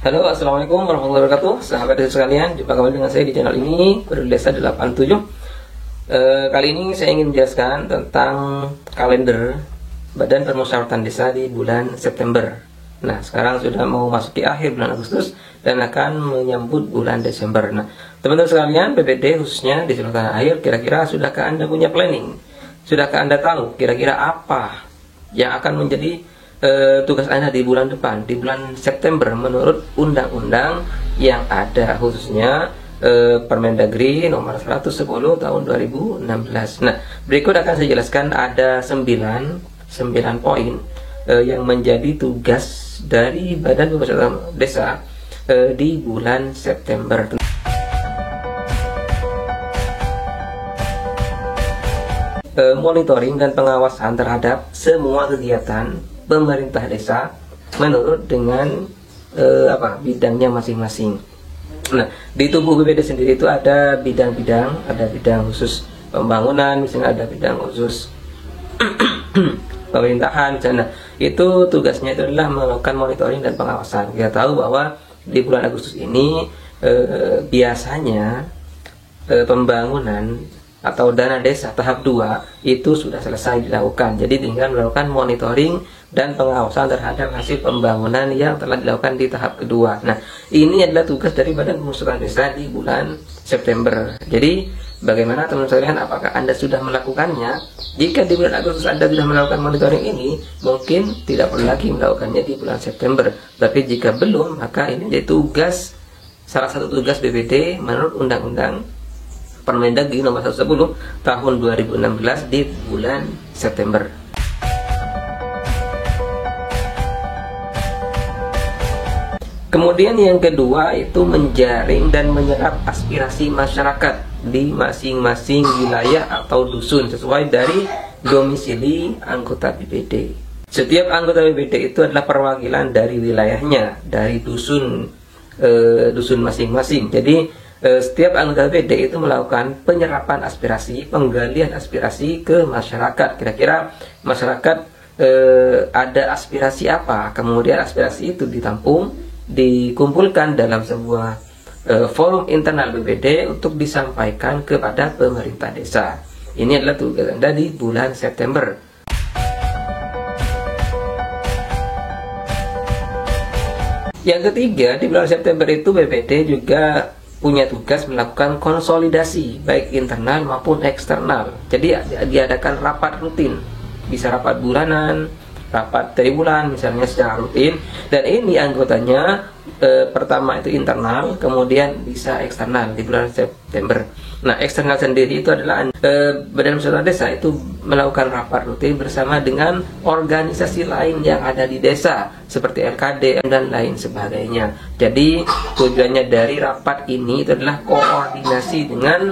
Halo, assalamualaikum warahmatullahi wabarakatuh. Sahabat desa sekalian, jumpa kembali dengan saya di channel ini, Peduli Desa 87. Kali ini saya ingin menjelaskan tentang kalender Badan Permusyawaratan Desa di bulan September. Nah, sekarang sudah mau masuki akhir bulan Agustus dan akan menyambut bulan Desember. Nah, teman-teman sekalian, PPD khususnya di seluruh tanah air, kira-kira sudahkah Anda punya planning? Sudahkah Anda tahu kira-kira apa yang akan menjadi tugas Anda di bulan depan, di bulan September menurut undang-undang yang ada, khususnya Permendagri nomor 110 tahun 2016. Nah, berikut akan saya jelaskan ada 9 poin yang menjadi tugas dari Badan Permusyawaratan Desa di bulan September. Monitoring dan pengawasan terhadap semua kegiatan pemerintah desa menurut dengan bidangnya masing-masing. Nah, di tubuh BPD sendiri itu ada bidang-bidang, ada bidang khusus pembangunan, misalnya ada bidang khusus pemerintahan, misalnya. Itu tugasnya itu adalah melakukan monitoring dan pengawasan. Kita tahu bahwa di bulan Agustus ini biasanya pembangunan atau dana desa tahap 2 itu sudah selesai dilakukan. Jadi tinggal melakukan monitoring dan pengawasan terhadap hasil pembangunan yang telah dilakukan di tahap kedua. Nah, ini adalah tugas dari Badan Permusyawaratan Desa di bulan September. Jadi, bagaimana teman-teman sekalian, apakah Anda sudah melakukannya? Jika di bulan Agustus Anda sudah melakukan monitoring ini, mungkin tidak perlu lagi melakukannya di bulan September. Tapi jika belum, maka ini jadi tugas, salah satu tugas BPD menurut Undang-Undang Permendagri nomor 110 tahun 2016 di bulan September. Kemudian yang kedua itu menjaring dan menyerap aspirasi masyarakat di masing-masing wilayah atau dusun sesuai dari domisili anggota BPD. Setiap anggota BPD itu adalah perwakilan dari wilayahnya, dari dusun masing-masing. Jadi setiap anggota BPD itu melakukan penyerapan aspirasi, penggalian aspirasi ke masyarakat. Kira-kira masyarakat ada aspirasi apa? Kemudian aspirasi itu ditampung, dikumpulkan dalam sebuah forum internal BPD untuk disampaikan kepada pemerintah desa. Ini adalah tugas Anda di bulan September. Yang ketiga, di bulan September itu BPD juga punya tugas melakukan konsolidasi baik internal maupun eksternal. Jadi diadakan rapat rutin, bisa rapat bulanan, rapat tribulan misalnya secara rutin. Dan ini anggotanya pertama itu internal, kemudian bisa eksternal di bulan September. Nah, eksternal sendiri itu adalah Badan Permusyawaratan Desa itu melakukan rapat rutin bersama dengan organisasi lain yang ada di desa seperti LKD dan lain sebagainya. Jadi tujuannya dari rapat ini itu adalah koordinasi dengan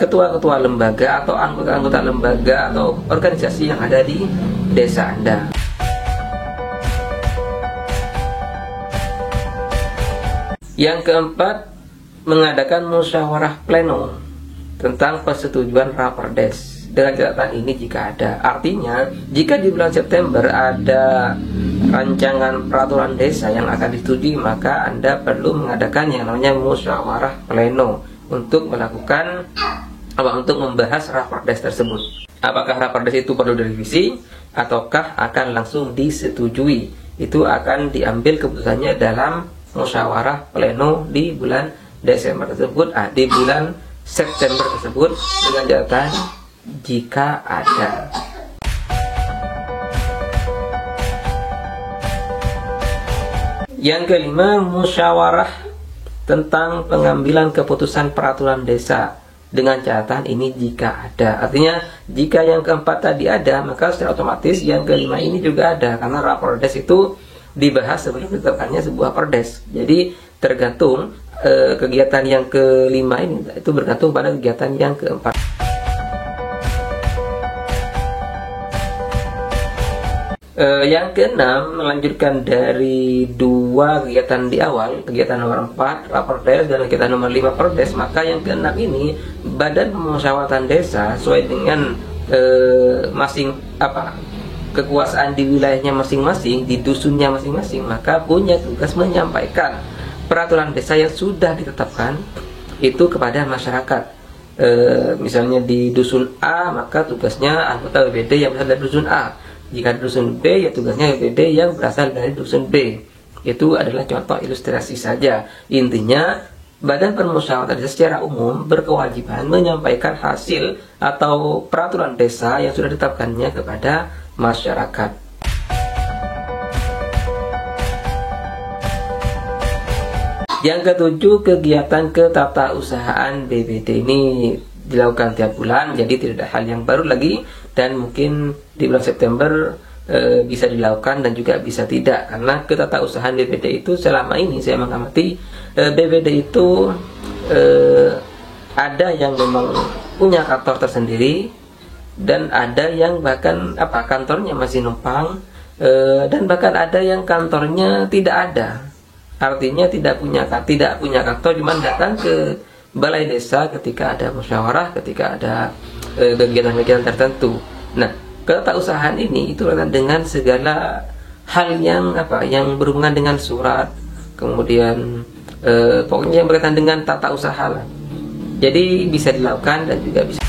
ketua-ketua lembaga atau anggota-anggota lembaga atau organisasi yang ada di desa Anda. Yang keempat, mengadakan musyawarah pleno tentang persetujuan raperdes dengan catatan ini jika ada. Artinya, jika di bulan September ada rancangan peraturan desa yang akan disetujui, maka Anda perlu mengadakan yang namanya musyawarah pleno untuk melakukan untuk membahas raperdes tersebut. Apakah raperdes itu perlu direvisi ataukah akan langsung disetujui? Itu akan diambil keputusannya dalam musyawarah pleno di bulan Desember tersebut, di bulan September tersebut dengan catatan jika ada. Yang kelima, musyawarah tentang pengambilan keputusan peraturan desa dengan catatan ini jika ada. Artinya jika yang keempat tadi ada, maka secara otomatis yang kelima ini juga ada, karena raperdes itu dibahas sebelum ditetapkannya sebuah perdes. Jadi tergantung kegiatan yang kelima ini itu bergantung pada kegiatan yang keempat. Yang keenam, melanjutkan dari dua kegiatan di awal, kegiatan nomor 4 raperdes dan kegiatan nomor 5 perdes, maka yang keenam ini Badan Permusyawaratan Desa sesuai dengan kekuasaan di wilayahnya masing-masing, di dusunnya masing-masing, maka punya tugas menyampaikan peraturan desa yang sudah ditetapkan itu kepada masyarakat. Misalnya di dusun A, maka tugasnya anggota BPD yang berasal dari dusun A. Jika di dusun B, ya tugasnya BPD yang berasal dari dusun B. Itu adalah contoh ilustrasi saja. Intinya, Badan Permusyawaratan Desa secara umum berkewajiban menyampaikan hasil atau peraturan desa yang sudah ditetapkannya kepada masyarakat. Yang ketujuh, kegiatan ketatausahaan BPD ini dilakukan tiap bulan, jadi tidak ada hal yang baru lagi, dan mungkin di bulan September bisa dilakukan dan juga bisa tidak, karena ketatausahaan BPD itu selama ini saya mengamati BPD itu ada yang memang punya kantor tersendiri dan ada yang bahkan kantornya masih numpang, dan bahkan ada yang kantornya tidak ada, artinya tidak punya kantor, cuma datang ke balai desa ketika ada musyawarah, ketika ada kegiatan-kegiatan tertentu. Nah, ketatausahaan ini itu berkaitan dengan segala hal yang berhubungan dengan surat, kemudian pokoknya yang berkaitan dengan tata usaha lah. Jadi bisa dilakukan dan juga bisa.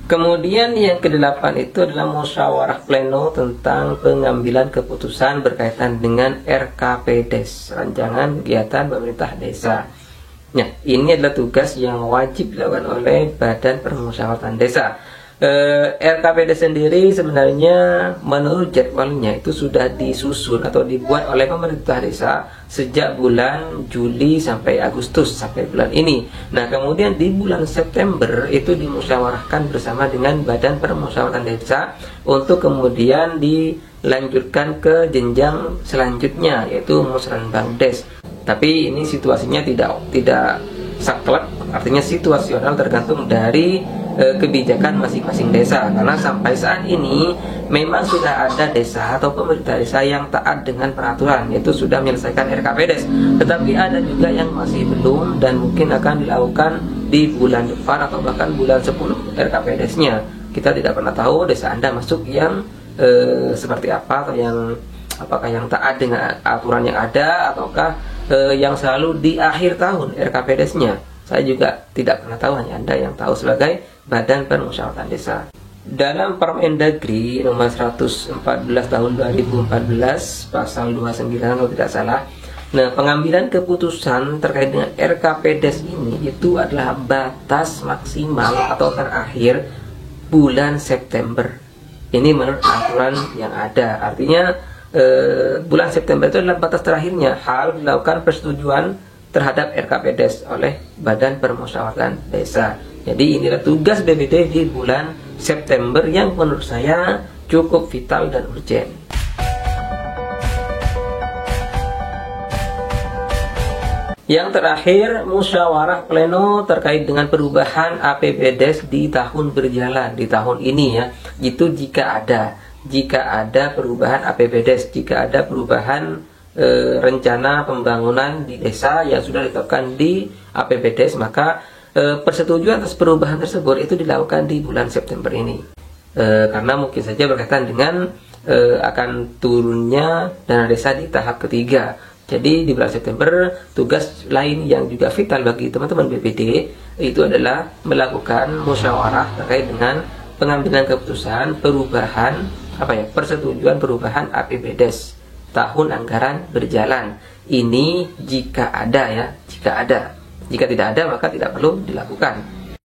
Kemudian yang ke-8 itu adalah musyawarah pleno tentang pengambilan keputusan berkaitan dengan RKPDes, rancangan kegiatan pemerintah desa. Nah, ini adalah tugas yang wajib dilakukan oleh Badan Permusyawaratan Desa. RKPD sendiri sebenarnya menurut jadwalnya itu sudah disusun atau dibuat oleh pemerintah desa sejak bulan Juli sampai Agustus sampai bulan ini. Nah, kemudian di bulan September itu dimusyawarahkan bersama dengan Badan Permusyawaratan Desa untuk kemudian dilanjutkan ke jenjang selanjutnya, yaitu Musrenbangdes. Tapi ini situasinya tidak saklek, artinya situasional, tergantung dari kebijakan masing-masing desa. Karena sampai saat ini memang sudah ada desa atau pemerintah desa yang taat dengan peraturan, yaitu sudah menyelesaikan RKPDes. Tetapi ada juga yang masih belum dan mungkin akan dilakukan di bulan depan atau bahkan bulan 10 RKPDesnya. Kita tidak pernah tahu desa Anda masuk yang seperti apa, atau yang apakah yang taat dengan aturan yang ada, ataukah yang selalu di akhir tahun RKPDesnya. Saya juga tidak pernah tahu, hanya Anda yang tahu sebagai Badan Permusyawaratan Desa. Dalam Permendagri nomor 114 tahun 2014 pasal 29 kalau tidak salah, nah, pengambilan keputusan terkait dengan RKPDes ini itu adalah batas maksimal atau terakhir bulan September. Ini menurut aturan yang ada, artinya bulan September itu adalah batas terakhirnya hal dilakukan persetujuan terhadap RKPDes oleh Badan Permusyawaratan Desa. Jadi inilah tugas BPD di bulan September yang menurut saya cukup vital dan urgent. Yang terakhir, musyawarah pleno terkait dengan perubahan APBDes di tahun berjalan, di tahun ini ya. Itu jika ada perubahan APBDes, jika ada perubahan rencana pembangunan di desa yang sudah ditetapkan di APBDes, maka persetujuan atas perubahan tersebut itu dilakukan di bulan September ini. Karena mungkin saja berkaitan dengan akan turunnya dana desa di tahap ketiga. Jadi di bulan September tugas lain yang juga vital bagi teman-teman BPD itu adalah melakukan musyawarah terkait dengan pengambilan keputusan perubahan persetujuan perubahan APBDes tahun anggaran berjalan. Ini jika ada ya, jika tidak ada maka tidak perlu dilakukan.